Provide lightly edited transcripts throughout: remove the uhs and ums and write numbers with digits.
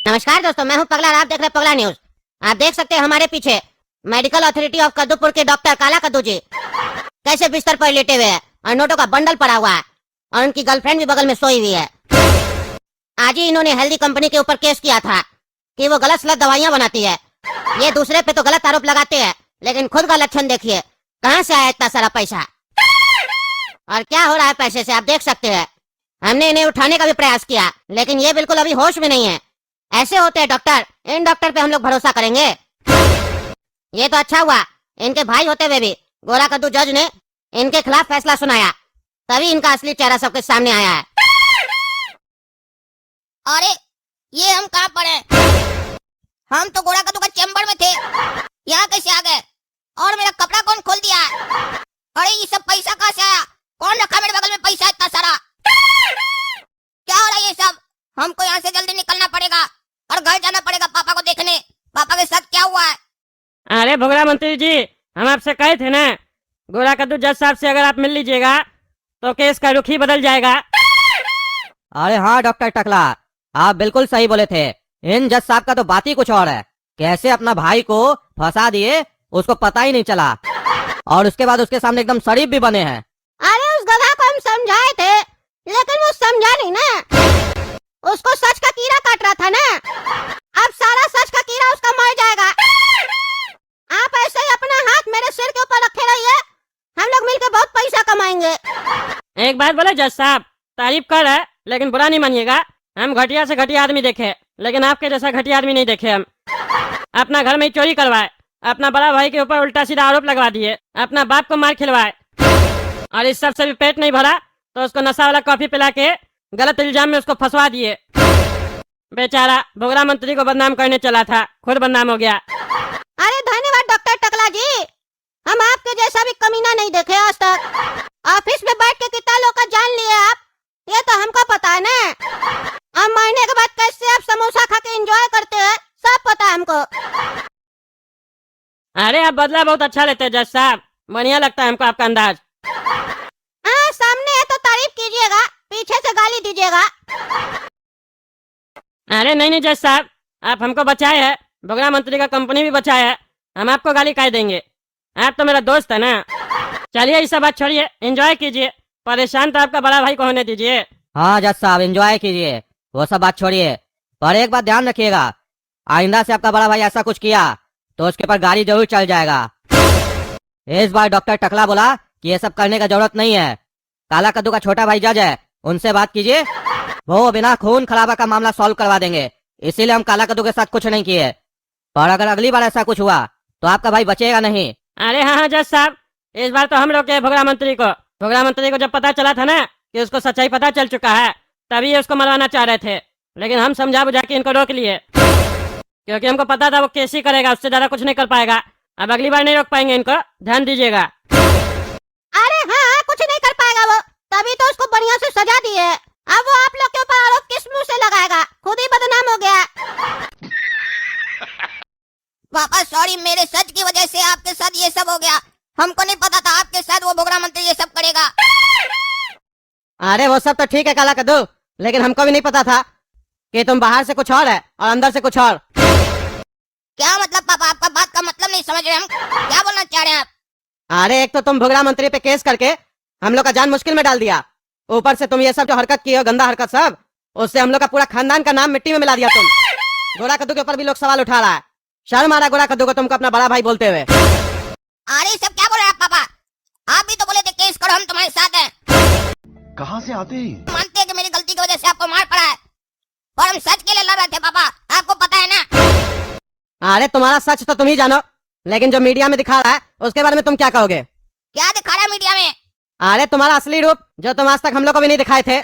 नमस्कार दोस्तों, मैं हूं पगला और आप देख रहे हैं पगला न्यूज। आप देख सकते हैं हमारे पीछे मेडिकल अथॉरिटी ऑफ कद्दूपुर के डॉक्टर काला कद्दू जी कैसे बिस्तर पर लेटे हुए हैं और नोटों का बंडल पड़ा हुआ है और उनकी गर्लफ्रेंड भी बगल में सोई हुई है। आज ही इन्होंने हेल्दी कंपनी के ऊपर केस किया था कि वो गलत सलत दवाइयां बनाती है। ये दूसरे पे तो गलत आरोप लगाते हैं, लेकिन खुद का लक्षण देखिए, कहां से आया इतना सारा पैसा और क्या हो रहा है पैसे से, आप देख सकते हैं। हमने इन्हें उठाने का भी प्रयास किया, लेकिन ये बिल्कुल अभी होश में नहीं है। ऐसे होते हैं डॉक्टर, इन डॉक्टर पे हम लोग भरोसा करेंगे? ये तो अच्छा हुआ इनके भाई होते हुए भी गोरा कद्दू जज ने इनके खिलाफ फैसला सुनाया, तभी इनका असली चेहरा सबके सामने आया है। अरे ये हम कहाँ पड़े? हम तो गोरा कद्दू का चैम्बर में थे, यहाँ कैसे आ गए? और मेरा कपड़ा कौन खोल दिया? अरे ये सब पैसा कहाँ से आया? कौन रखा मेरे बगल में पैसा इतना सारा? क्या हो रहा है ये सब? हमको यहाँ से जल्दी निकलना पड़ेगा और घर जाना पड़ेगा पापा को देखने। पापा के साथ क्या हुआ है? अरे भोगरा मंत्री जी, हम आपसे कहे थे ना, गोरा कद्दू जज साहब से अगर आप मिल लीजिएगा तो केस का रुख ही बदल जाएगा। अरे हाँ डॉक्टर टकला, आप बिल्कुल सही बोले थे। इन जज साहब का तो बात ही कुछ और है। कैसे अपना भाई को फंसा दिए उसको पता ही नहीं चला, और उसके बाद उसके सामने एकदम शरीफ भी बने हैं। अरे उस गधा को हम समझाए थे, लेकिन वो समझा नहीं ना। उसको सच का कीड़ा काट रहा था ना, अब सारा सच का कीड़ा उसका मर जाएगा। आप ऐसे ही अपना हाथ मेरे सिर के ऊपर रखे रहिए, हम लोग मिलकर बहुत पैसा कमाएंगे। एक बात बोले जज साहब, तारीफ कर है लेकिन बुरा नहीं मानिएगा। हम घटिया से घटिया आदमी देखे, लेकिन आपके जैसा घटिया आदमी नहीं देखे। हम अपना घर में ही चोरी करवाए, अपना बड़ा भाई के ऊपर उल्टा सीधा आरोप लगवा दिए, अपना बाप को मार खिलवाए, और इस सब से भी पेट नहीं भरा तो उसको नशा वाला कॉफी पिला के गलत इल्जाम में उसको फंसवा दिए। बेचारा भोगरा मंत्री को बदनाम करने चला था, खुद बदनाम हो गया। अरे धन्यवाद डॉक्टर टकला जी, हम आपके जैसा भी कमीना नहीं देखे आज तक। ऑफिस में बैठ के कितना लोग का जान लिए आप, ये तो हमको पता है ना। हम महीने के बाद कैसे आप समोसा खा के एंजॉय करते हैं, सब पता है हमको। अरे आप बदला बहुत अच्छा लेते हैं जज साहब, बढ़िया लगता है हमको आपका अंदाज। हाँ, सामने है तो तारीफ कीजिएगा, पीछे से गाली दीजिएगा। अरे नहीं नहीं जज साहब, आप हमको बचाए हैं, भोगरा मंत्री का कंपनी भी बचाया है, हम आपको गाली काहे देंगे? आप तो मेरा दोस्त है ना। चलिए ये सब बात छोड़िए, एंजॉय कीजिए। परेशान तो आपका बड़ा भाई को होने दीजिए। हाँ जज साहब, एंजॉय कीजिए, वो सब बात छोड़िए, पर एक बात ध्यान रखिएगा, आइंदा से आपका बड़ा भाई ऐसा कुछ किया तो उसके ऊपर गाड़ी जरूर चल जाएगा। इस बार डॉक्टर टकला बोला कि ये सब करने का जरूरत नहीं है। काला कद्दू का छोटा भाई जज है, उनसे बात कीजिए, वो बिना खून खराबा का मामला सॉल्व करवा देंगे। इसीलिए हम काला कद्दू के साथ कुछ नहीं किए, पर अगर अगली बार ऐसा कुछ हुआ तो आपका भाई बचेगा नहीं। अरे हाँ हाँ जज साहब, इस बार तो हम लोग के भोगरा मंत्री को जब पता चला था ना कि उसको सच्चाई पता चल चुका है, तभी ये उसको मरवाना चाह रहे थे, लेकिन हम समझा बुझा के इनको रोक लिए, क्योंकि हमको पता था वो केस ही करेगा, उससे ज्यादा कुछ नहीं कर पाएगा। अब अगली बार नहीं रोक पाएंगे इनको, ध्यान दीजिएगा। अरे हाँ, कुछ नहीं कर पाएगा वो, तभी तो उसको बढ़िया से सजा दी है। अब वो आप लोग के ऊपर आरोप किस मुंह से लगाएगा, खुद ही बदनाम हो गया। पापा सॉरी, मेरे सच की वजह से आपके साथ ये सब हो गया। हमको नहीं पता था आपके साथ वो भोगरा मंत्री ये सब करेगा। अरे वो सब तो ठीक है काला कद्दू, लेकिन हमको भी नहीं पता था कि तुम बाहर से कुछ और है और अंदर से कुछ और। क्या मतलब पापा? आपका बात का मतलब नहीं समझ रहे हम, क्या बोलना चाह रहे हैं आप? अरे एक तो तुम भोगरा मंत्री पे केस करके हम लोग का जान मुश्किल में डाल दिया, ऊपर से तुम ये सब जो हरकत की हो, गंदा हरकत सब, उससे हम लोग का पूरा खानदान का नाम मिट्टी में मिला दिया तुम। गोरा कद्दू के ऊपर भी लोग सवाल उठा रहा है, शर्म आ रहा है गोरा कद्दू को तुमको अपना बड़ा भाई बोलते हुए। अरे सब क्या बोल रहे हैं आप पापा? आप भी तो बोले थे केस करो, हम तुम्हारे साथ हैं। कहाँ से आते हैं? मानते हैं कि मेरी गलती की वजह से आपको मार पड़ा है, और हम सच के लिए लड़ रहे थे पापा, आपको पता है ना। अरे तुम्हारा सच तो तुम ही जानो, लेकिन जो मीडिया में दिखा रहा है उसके बारे में तुम क्या कहोगे? क्या दिखा रहा है मीडिया में? अरे तुम्हारा असली रूप जो तुम आज तक हम लोग को भी नहीं दिखाए थे,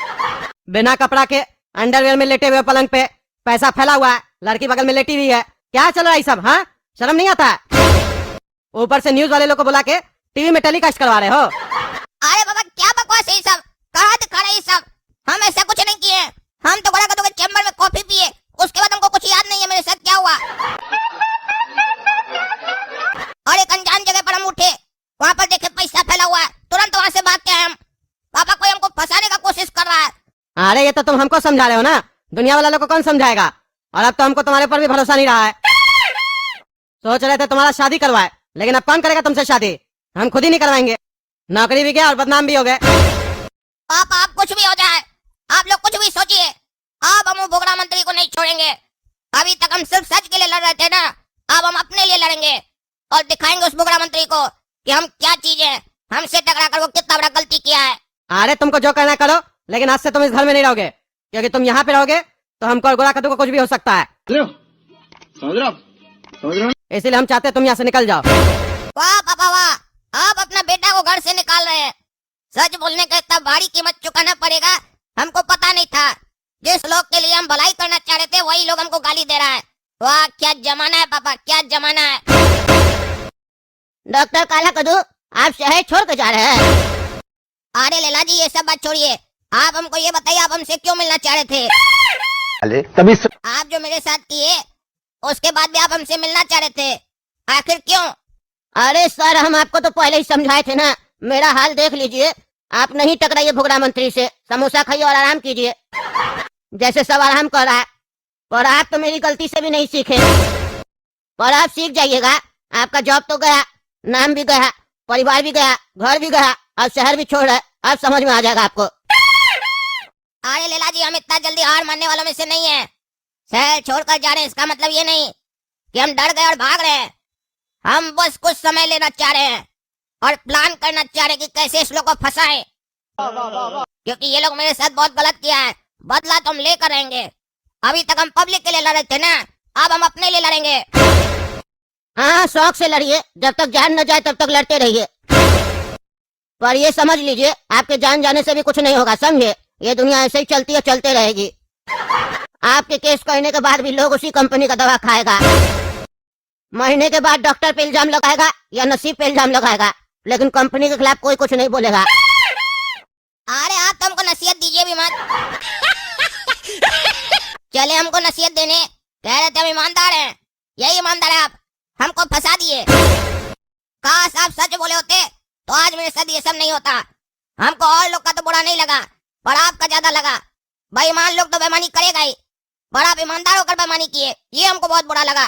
बिना कपड़ा के अंडरवेयर में लेटे हुए पलंग पे, पैसा फैला हुआ है, लड़की बगल में लेटी हुई है, क्या चल रहा है सब? हाँ, शर्म नहीं आता है? ऊपर से न्यूज वाले लोग को बुला के टीवी में टेलीकास्ट करवा रहे हो। अरे बाबा क्या बकवास है ये सब? कहाँ दिखा रहे हैं ये सब? हम ऐसा कुछ नहीं किए, हम तो गोरा कद्दू के चैम्बर में कॉफी पिए, उसके बाद हमको कुछ याद नहीं है मेरे साथ क्या हुआ। और एक अनजान जगह पर हम उठे, वहाँ पर देखे पैसा फैला हुआ है, तुरंत वहाँ से भाग के आए हम। पापा कोई हमको फंसाने का कोशिश कर रहा है। अरे ये तो तुम हमको समझा रहे हो ना, दुनिया वाला लोग को कौन समझाएगा? और अब तो हमको तुम्हारे ऊपर भी भरोसा नहीं रहा है। सोच रहे थे तुम्हारा शादी करवाए, लेकिन अब कौन करेगा तुमसे शादी? हम खुद ही नहीं करवाएंगे। नौकरी भी गया और बदनाम भी हो गए। पापा आप कुछ भी हो जाए, आप लोग कुछ भी सोचिए, अब हम वो बोगड़ा मंत्री को नहीं छोड़ेंगे। अभी तक हम सिर्फ सच के लिए लड़ रहे थे ना, अब हम अपने लिए लड़ेंगे और दिखाएंगे उस बोगड़ा मंत्री को कि हम क्या चीज है। हमसे टकरा कर वो कितना बड़ा गलती किया है। अरे तुमको जो करना करो, लेकिन आज से तुम इस घर में नहीं रहोगे, क्योंकि तुम यहाँ पे रहोगे तो हमको और गोरा कद्दू को कुछ भी हो सकता है। इसीलिए हम चाहते हैं तुम यहाँ से निकल जाओ। वाह पापा वाह, आप अपना बेटा को घर से निकाल रहे हैं। सच बोलने का इतना भारी कीमत चुकाना पड़ेगा, हमको पता नहीं था। जिस लोग के लिए हम भलाई करना चाह रहे थे वही लोग हमको गाली दे रहा है। वाह क्या जमाना है पापा, क्या जमाना है। डॉक्टर काला कद्दू, आप शहर छोड़ कर जा रहे हैं? अरे लैला जी ये सब बात छोड़िए, आप हमको ये बताइए आप हमसे क्यों मिलना चाह रहे थे? तभी आप जो मेरे साथ किए उसके बाद भी आप हमसे मिलना चाह रहे थे, आखिर क्यों? अरे सर, हम आपको तो पहले ही समझाए थे ना। मेरा हाल देख लीजिए, आप नहीं टकराइए भुगड़ा मंत्री से। समोसा खाइए और आराम कीजिए, जैसे सब आराम कर रहा है। पर आप तो मेरी गलती से भी नहीं सीखे, पर आप सीख जाइएगा। आपका जॉब तो गया, नाम भी गया, परिवार भी गया, घर भी गया, अब शहर भी छोड़ रहे। अब समझ में आ जाएगा आपको। अरे लैला जी हम इतना जल्दी हार मानने वालों में से नहीं है। शहर छोड़कर जा रहे हैं इसका मतलब ये नहीं कि हम डर गए और भाग रहे हैं। हम बस कुछ समय लेना चाह रहे हैं और प्लान करना चाह रहे हैं कि कैसे इस लोग को फंसाएं, क्योंकि ये लोग मेरे साथ बहुत गलत किया है। बदला तो हम लेकर रहेंगे। अभी तक हम पब्लिक के लिए लड़ रहे थे ना, अब हम अपने लिए लड़ेंगे। हाँ, शौक से लड़िए, जब तक जान न जाए तब तक लड़ते रहिए। पर ये समझ लीजिए, आपके जान जाने से भी कुछ नहीं होगा, समझे? ये दुनिया ऐसे ही चलती है, चलते रहेगी। आपके केस करने के बाद भी लोग उसी कंपनी का दवा खाएगा। महीने के बाद डॉक्टर पे इल्जाम लगाएगा या नसीब पे इल्जाम लगाएगा, लेकिन कंपनी के खिलाफ कोई कुछ नहीं बोलेगा। अरे आप तो हमको नसीहत दीजिए भी मत। चले हमको नसीहत देने, कह रहे थे हम ईमानदार हैं। यही ईमानदार है आप, हमको फंसा दिए। काश आप सच बोले होते तो आज मेरे साथ ये सब नहीं होता। हमको और लोग का तो बुरा नहीं लगा, पर आपका ज्यादा लगा। बेईमान लोग तो बेईमानी करेगा ही, पर आप ईमानदार होकर बेईमानी किए, ये हमको बहुत बुरा लगा।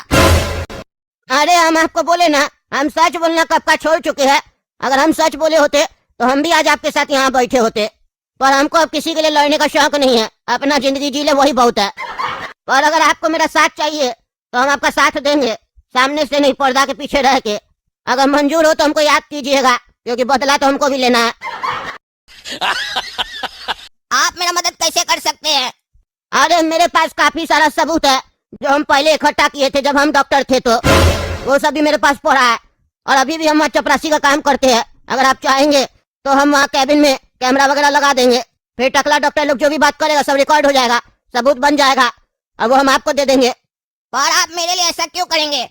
अरे हम आपको बोले ना, हम सच बोलना कब का छोड़ चुके हैं। अगर हम सच बोले होते तो हम भी आज आपके साथ यहाँ बैठे होते। पर हमको अब किसी के लिए लड़ने का शौक नहीं है, अपना जिंदगी जी ले वही बहुत है। पर अगर आपको मेरा साथ चाहिए तो हम आपका साथ देंगे, सामने से नहीं, पर्दा के पीछे रह के। अगर मंजूर हो तो हमको याद कीजिएगा, क्योंकि बदला तो हमको भी लेना है। आप मेरा मदद कैसे कर सकते हैं? अरे मेरे पास काफी सारा सबूत है जो हम पहले इकट्ठा किए थे जब हम डॉक्टर थे, तो वो सब भी मेरे पास पड़ा है। और अभी भी हम वहाँ चपरासी का काम करते हैं। अगर आप चाहेंगे तो हम वहाँ कैबिन में कैमरा वगैरह लगा देंगे, फिर टकला डॉक्टर लोग जो भी बात करेगा सब रिकॉर्ड हो जाएगा, सबूत बन जाएगा, और वो हम आपको दे देंगे। पर आप मेरे लिए ऐसा क्यों करेंगे?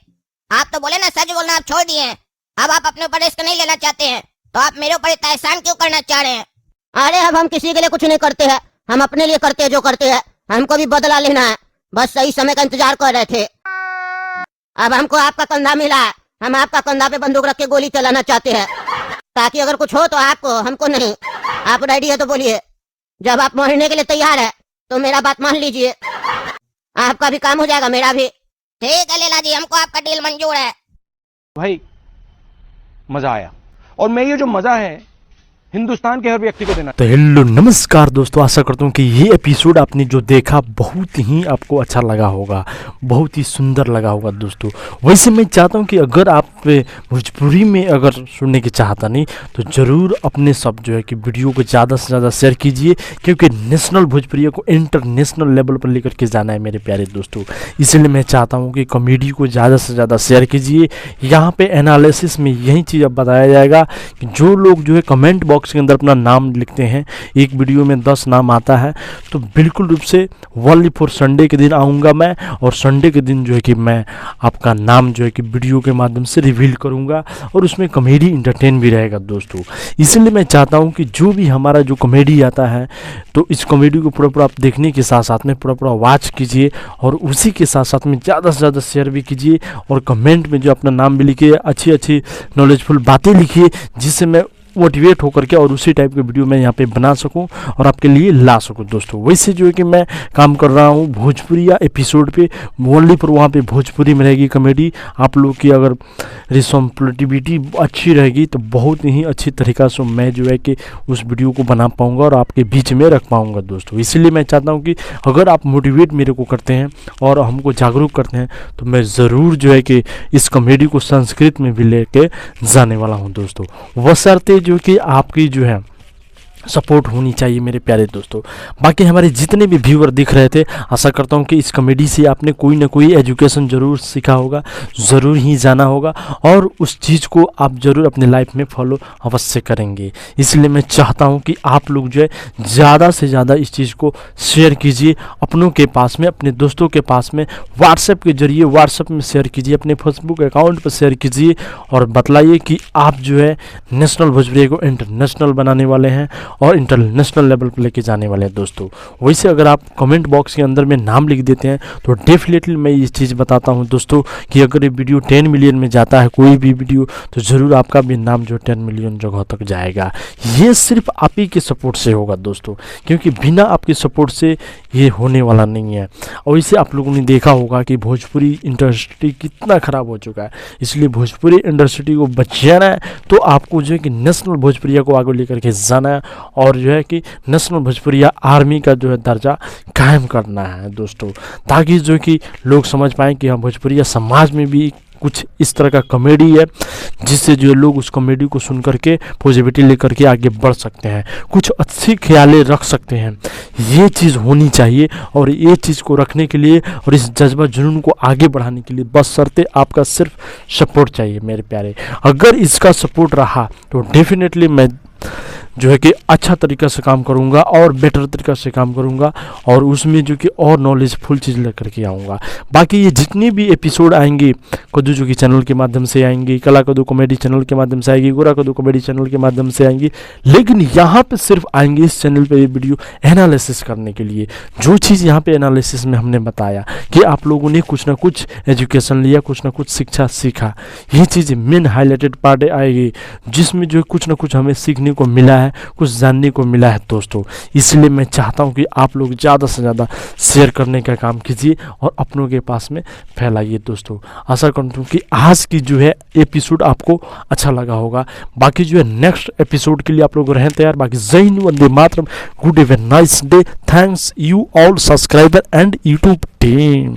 आप तो बोले ना सच बोलना आप छोड़ दिए हैं, अब आप अपने ऊपर रिस्क नहीं लेना चाहते हैं, तो आप मेरे ऊपर इतना एहसान क्यों करना चाह रहे हैं? अरे अब हम किसी के लिए कुछ नहीं करते हैं, हम अपने लिए करते हैं जो करते हैं। हमको भी बदला लेना है, बस सही समय का इंतजार कर रहे थे। अब हमको आपका कंधा मिला है, हम आपका कंधा पे बंदूक रख के गोली चलाना चाहते हैं, ताकि अगर कुछ हो तो आपको, हमको नहीं। आप रेडी है तो बोलिए। जब आप मरने के लिए तैयार है तो मेरा बात मान लीजिए, आपका भी काम हो जाएगा, मेरा भी। ठीक है लैला जी, हमको आपका डील मंजूर है। भाई मजा आया, और मैं ये जो मजा है हिंदुस्तान के हर व्यक्ति को देना। तो हेलो नमस्कार दोस्तों, आशा करता हूँ कि ये एपिसोड आपने जो देखा बहुत ही आपको अच्छा लगा होगा, बहुत ही सुंदर लगा होगा दोस्तों। वैसे मैं चाहता हूँ कि अगर आप भोजपुरी में अगर सुनने की चाहता नहीं तो ज़रूर अपने सब जो है कि वीडियो को ज़्यादा से ज़्यादा शेयर कीजिए, क्योंकि नेशनल भोजपुरी को इंटरनेशनल लेवल पर लेकर के जाना है मेरे प्यारे दोस्तों। इसलिए मैं चाहता हूँ कि कॉमेडी को ज़्यादा से ज़्यादा शेयर कीजिए। यहाँ पर एनालिसिस में यही चीज़ अब बताया जाएगा कि जो लोग जो है कमेंट बॉक्स के अंदर अपना नाम लिखते हैं, एक वीडियो में 10 नाम आता है, तो बिल्कुल रूप से ओनली फॉर संडे के दिन आऊँगा मैं, और संडे के दिन जो है कि मैं आपका नाम जो है कि वीडियो के माध्यम से रिवील करूँगा, और उसमें कॉमेडी इंटरटेन भी रहेगा दोस्तों। इसलिए मैं चाहता हूँ कि जो भी हमारा जो कॉमेडी आता है तो इस कॉमेडी को पूरा आप देखने के साथ साथ में पूरा वॉच कीजिए, और उसी के साथ साथ में ज़्यादा से ज़्यादा शेयर भी कीजिए, और कमेंट में जो अपना नाम भी लिखिए, अच्छी अच्छी नॉलेजफुल बातें लिखिए, जिससे मैं मोटिवेट होकर के और उसी टाइप के वीडियो मैं यहाँ पे बना सकूँ और आपके लिए ला सकूँ दोस्तों। वैसे जो है कि मैं काम कर रहा हूँ भोजपुरी या एपिसोड पे ओनली पर, वहाँ पे भोजपुरी में रहेगी कॉमेडी। आप लोग की अगर रिस्पॉन्सिबिलिटी अच्छी रहेगी तो बहुत ही अच्छी तरीक़ा से मैं जो है कि उस वीडियो को बना पाऊँगा और आपके बीच में रख पाऊँगा दोस्तों। इसलिए मैं चाहता हूँ कि अगर आप मोटिवेट मेरे को करते हैं और हमको जागरूक करते हैं तो मैं ज़रूर जो है कि इस कॉमेडी को संस्कृत में भी लेके जाने वाला हूँ दोस्तों। बशर्ते जो कि आपकी जो है सपोर्ट होनी चाहिए मेरे प्यारे दोस्तों। बाकी हमारे जितने भी व्यूअर दिख रहे थे, आशा करता हूँ कि इस कॉमेडी से आपने कोई ना कोई एजुकेशन ज़रूर सीखा होगा, ज़रूर ही जाना होगा और उस चीज़ को आप ज़रूर अपने लाइफ में फॉलो अवश्य करेंगे। इसलिए मैं चाहता हूँ कि आप लोग जो है ज़्यादा से ज़्यादा इस चीज़ को शेयर कीजिए अपनों के पास में, अपने दोस्तों के पास में, व्हाट्सएप के जरिए व्हाट्सएप में शेयर कीजिए, अपने फेसबुक अकाउंट पर शेयर कीजिए और बतलाइए कि आप जो है नेशनल भोजपुरी को इंटरनेशनल बनाने वाले हैं और इंटरनेशनल लेवल पर लेके जाने वाले हैं दोस्तों। वैसे अगर आप कमेंट बॉक्स के अंदर में नाम लिख देते हैं तो डेफिनेटली मैं ये चीज़ बताता हूँ दोस्तों कि अगर ये वीडियो 10 मिलियन में जाता है कोई भी वीडियो तो ज़रूर आपका भी नाम जो 10 मिलियन जगह तक जाएगा। ये सिर्फ आप ही के सपोर्ट से होगा दोस्तों, क्योंकि बिना आपके सपोर्ट से ये होने वाला नहीं है। और इसे आप लोगों ने देखा होगा कि भोजपुरी इंडस्ट्री कितना ख़राब हो चुका है। इसलिए भोजपुरी इंडस्ट्री को बचाना है तो आपको जो है कि नेशनल भोजपुरिया को आगे लेकर के जाना है और जो है कि नेशनल भोजपुरिया आर्मी का जो है दर्जा कायम करना है दोस्तों, ताकि जो कि लोग समझ पाएँ कि हाँ भोजपुरिया समाज में भी कुछ इस तरह का कॉमेडी है जिससे जो लोग उस कॉमेडी को सुन करके पॉजिटिविटी लेकर के आगे बढ़ सकते हैं, कुछ अच्छी ख्यालें रख सकते हैं। ये चीज़ होनी चाहिए और ये चीज़ को रखने के लिए और इस जज्बा जुनून को आगे बढ़ाने के लिए बशर्ते आपका सिर्फ सपोर्ट चाहिए मेरे प्यारे। अगर इसका सपोर्ट रहा तो डेफिनेटली मैं जो है कि अच्छा तरीक़ा से काम करूंगा और बेटर तरीक़ा से काम करूंगा और उसमें जो कि और नॉलेजफुल चीज़ लेकर के आऊँगा। बाकी ये जितने भी एपिसोड आएंगे कद्दू जो कि चैनल के माध्यम से आएंगी, कला कद्दू कॉमेडी चैनल के माध्यम से आएगी, गोरा कद्दू कॉमेडी चैनल के माध्यम से आएंगी, लेकिन यहाँ पे सिर्फ आएंगे इस चैनल पे ये वीडियो एनालिसिस करने के लिए। जो चीज़ यहाँ पे एनालिसिस में हमने बताया कि आप लोगों ने कुछ ना कुछ एजुकेशन लिया, कुछ ना कुछ शिक्षा सीखा, ये चीज़ मेन हाईलाइटेड पार्ट आएगी जिसमें जो कुछ ना कुछ हमें सीखने को मिला है, कुछ जानने को मिला है दोस्तों। इसलिए मैं चाहता हूं कि आप लोग ज़्यादा से ज़्यादा शेयर करने का काम कीजिए और अपनों के पास में फैलाइए दोस्तों। आशा करता हूं कि आज की जो है एपिसोड आपको अच्छा लगा होगा। बाकी जो है नेक्स्ट एपिसोड के लिए आप लोग रहें तैयार। बाकी जय हिंद, वंदे मातरम, good have a nice day, thanks you all subscriber and YouTube team.